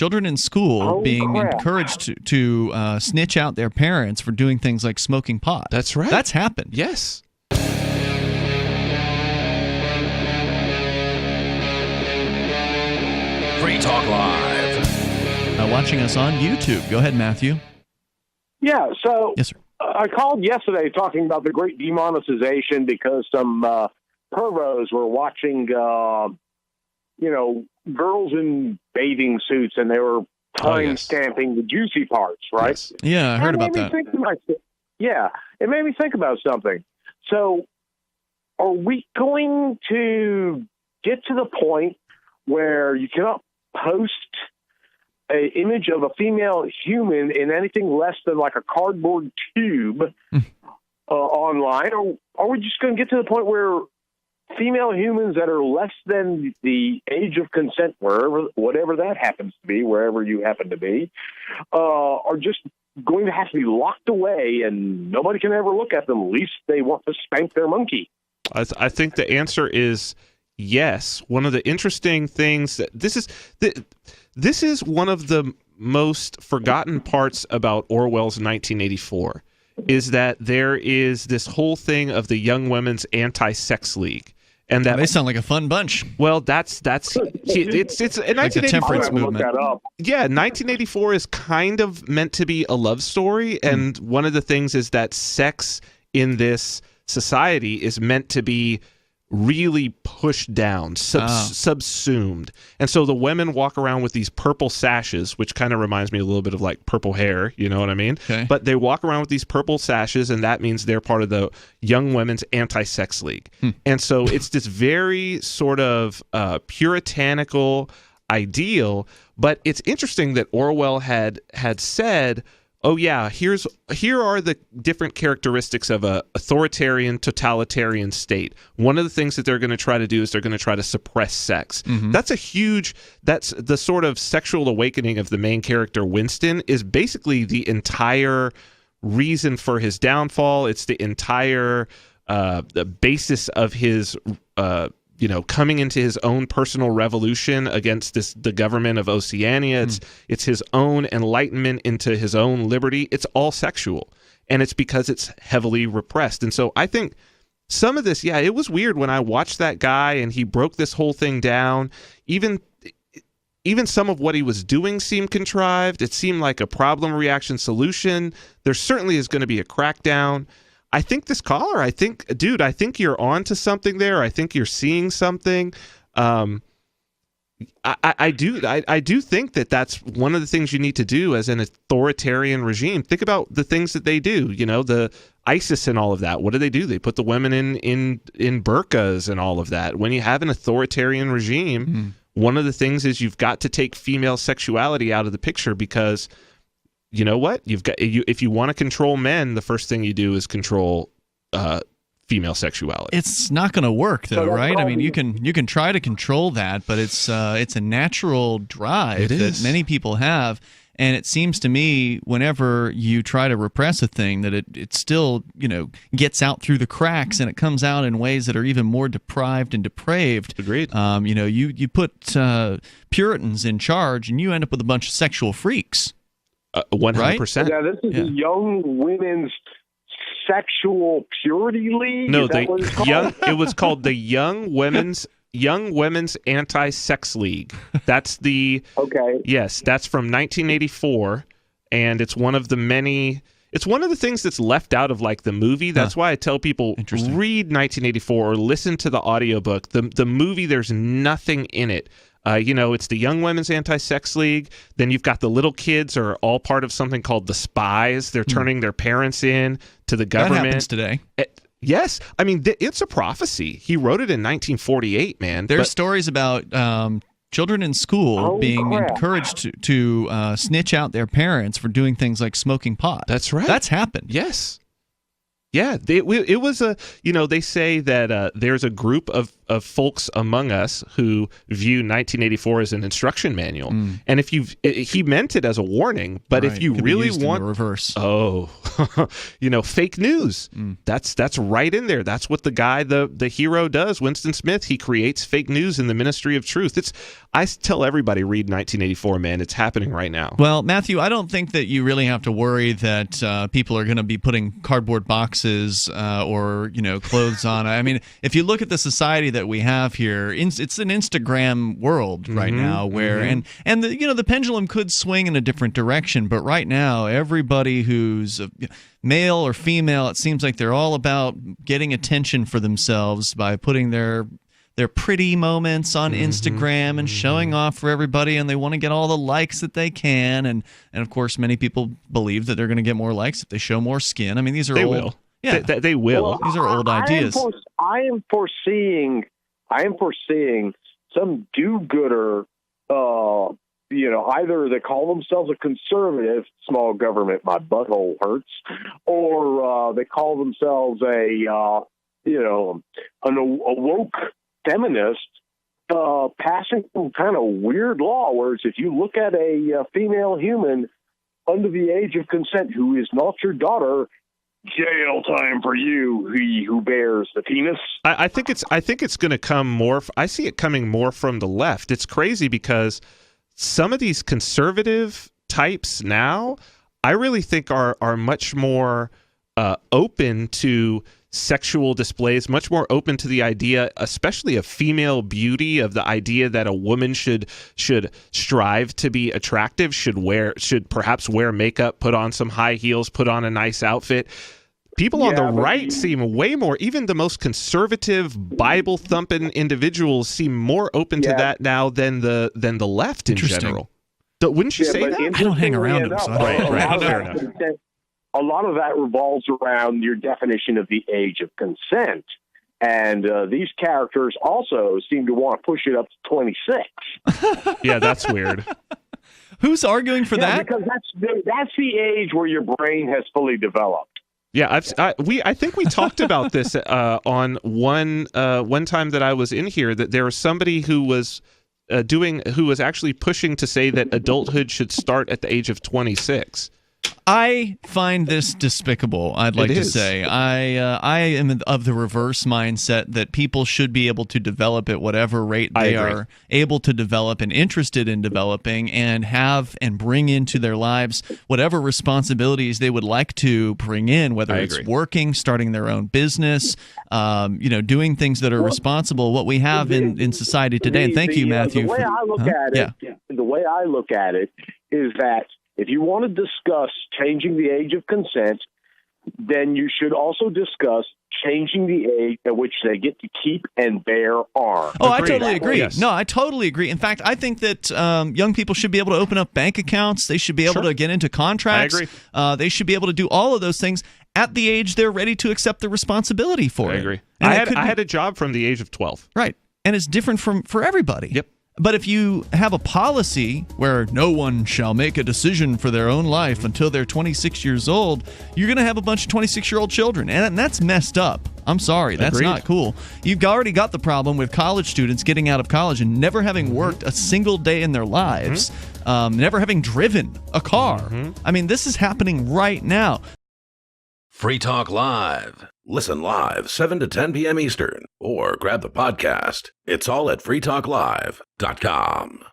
children in school being encouraged to snitch out their parents for doing things like smoking pot. That's right. That's happened. Yes. Free Talk Live. Watching us on YouTube. Go ahead, Matthew. Yeah, so yes, sir. I called yesterday talking about the Great Demonetization because some pervos were watching, girls in bathing suits, and they were time-stamping the juicy parts, right? Yes. Yeah, I heard about that. It made me think about something. So are we going to get to the point where you cannot post an image of a female human in anything less than like a cardboard tube online? Or are we just going to get to the point where female humans that are less than the age of consent, whatever that happens to be, wherever you happen to be, are just going to have to be locked away and nobody can ever look at them, at least they want to spank their monkey? I think the answer is yes. One of the interesting things that this is one of the most forgotten parts about Orwell's 1984 is that there is this whole thing of the Young Women's AntiSex League. And that they sound like a fun bunch. Well, it's like a temperance movement. Yeah, 1984 is kind of meant to be a love story, and one of the things is that sex in this society is meant to be really pushed down, subsumed. And so the women walk around with these purple sashes, which kind of reminds me a little bit of like purple hair, you know what I mean? Okay. But they walk around with these purple sashes, and that means they're part of the Young Women's Anti-Sex League. And so it's this very sort of puritanical ideal, but it's interesting that Orwell had said, oh yeah, here are the different characteristics of a authoritarian, totalitarian state. One of the things that they're going to try to do is they're going to try to suppress sex. That's the sort of sexual awakening of the main character, Winston, is basically the entire reason for his downfall. It's the entire the basis of his coming into his own personal revolution against the government of Oceania. It's his own enlightenment into his own liberty. It's all sexual, and it's because it's heavily repressed. And so I think some of this, it was weird when I watched that guy and he broke this whole thing down. Even some of what he was doing seemed contrived. It seemed like a problem, reaction, solution. There certainly is going to be a crackdown. I think this caller, I think you're on to something there. I think you're seeing something. I do think that's one of the things you need to do as an authoritarian regime. Think about the things that they do, the ISIS and all of that. What do? They put the women in burqas and all of that. When you have an authoritarian regime, one of the things is you've got to take female sexuality out of the picture, because you know what? If you want to control men, the first thing you do is control female sexuality. It's not going to work, though, right? I mean, you can try to control that, but it's a natural drive that many people have, and it seems to me whenever you try to repress a thing that it still gets out through the cracks, and it comes out in ways that are even more deprived and depraved. Agreed. You put Puritans in charge, and you end up with a bunch of sexual freaks. 100%. Yeah, this is the Young Women's Sexual Purity League. No, it was called the Young Women's Anti-Sex League. That's the Yes, that's from 1984, and it's one of the many. It's one of the things that's left out of like the movie. That's why I tell people read 1984 or listen to the audiobook. The movie, there's nothing in it. It's the Young Women's Anti-Sex League. Then you've got the little kids are all part of something called the Spies. They're turning their parents in to the government. That happens today. Yes. I mean, it's a prophecy. He wrote it in 1948, man. There's stories about children in school being encouraged to snitch out their parents for doing things like smoking pot. That's right. That's happened. Yes. Yeah, it was a. They say that there's a group of of folks among us who view 1984 as an instruction manual. And if he meant it as a warning, but if you really want reverse, fake news, that's right in there. That's what the guy, the hero does, Winston Smith. He creates fake news in the ministry of truth. I tell everybody, read 1984, man. It's happening right now. Well, Matthew, I don't think that you really have to worry that people are going to be putting cardboard boxes or clothes on. I mean, if you look at the society that we have here, it's an Instagram world right now, where and the pendulum could swing in a different direction. But right now, everybody who's male or female, it seems like they're all about getting attention for themselves by putting their pretty moments on Instagram and showing off for everybody, and they want to get all the likes that they can. And of course, many people believe that they're going to get more likes if they show more skin. I mean, these are they old. Will. Yeah, they will. Well, these are old ideas. I am foreseeing some do-gooder. Either they call themselves a conservative, small government, my butthole hurts, or they call themselves a woke feminist, passing some kind of weird law, whereas if you look at a female human under the age of consent who is not your daughter, jail time for you, he who bears the penis. I think it's going to come more. I see it coming more from the left. It's crazy because some of these conservative types now, I really think are much more open to sexual displays, much more open to the idea, especially of female beauty, of the idea that a woman should strive to be attractive, should perhaps wear makeup, put on some high heels, put on a nice outfit. People on the right seem way more, even the most conservative, Bible-thumping individuals seem more open to that now than the left in general. Wouldn't you say that? I don't hang around them, so right. Fair enough. A lot of that revolves around your definition of the age of consent. And these characters also seem to want to push it up to 26. Yeah, that's weird. Who's arguing for that? Because that's the age where your brain has fully developed. Yeah, I think we talked about this on one time that I was in here, that there was somebody who was actually pushing to say that adulthood should start at the age of 26. I find this despicable, I'd like to say. I am of the reverse mindset that people should be able to develop at whatever rate they are able to develop and interested in developing, and have and bring into their lives whatever responsibilities they would like to bring in, whether it's working, starting their own business, doing things that are responsible, what we have in society today. And thank you, Matthew. The way I look at it is that if you want to discuss changing the age of consent, then you should also discuss changing the age at which they get to keep and bear arms. Oh, I totally agree. Yes. No, I totally agree. In fact, I think that young people should be able to open up bank accounts. They should be able to get into contracts. I agree. They should be able to do all of those things at the age they're ready to accept the responsibility for it. I agree. And I had a job from the age of 12. Right. And it's different for everybody. Yep. But if you have a policy where no one shall make a decision for their own life until they're 26 years old, you're going to have a bunch of 26-year-old children. And that's messed up. I'm sorry. That's not cool. You've already got the problem with college students getting out of college and never having worked a single day in their lives, never having driven a car. I mean, this is happening right now. Free Talk Live. Listen live 7 to 10 p.m. Eastern, or grab the podcast. It's all at freetalklive.com.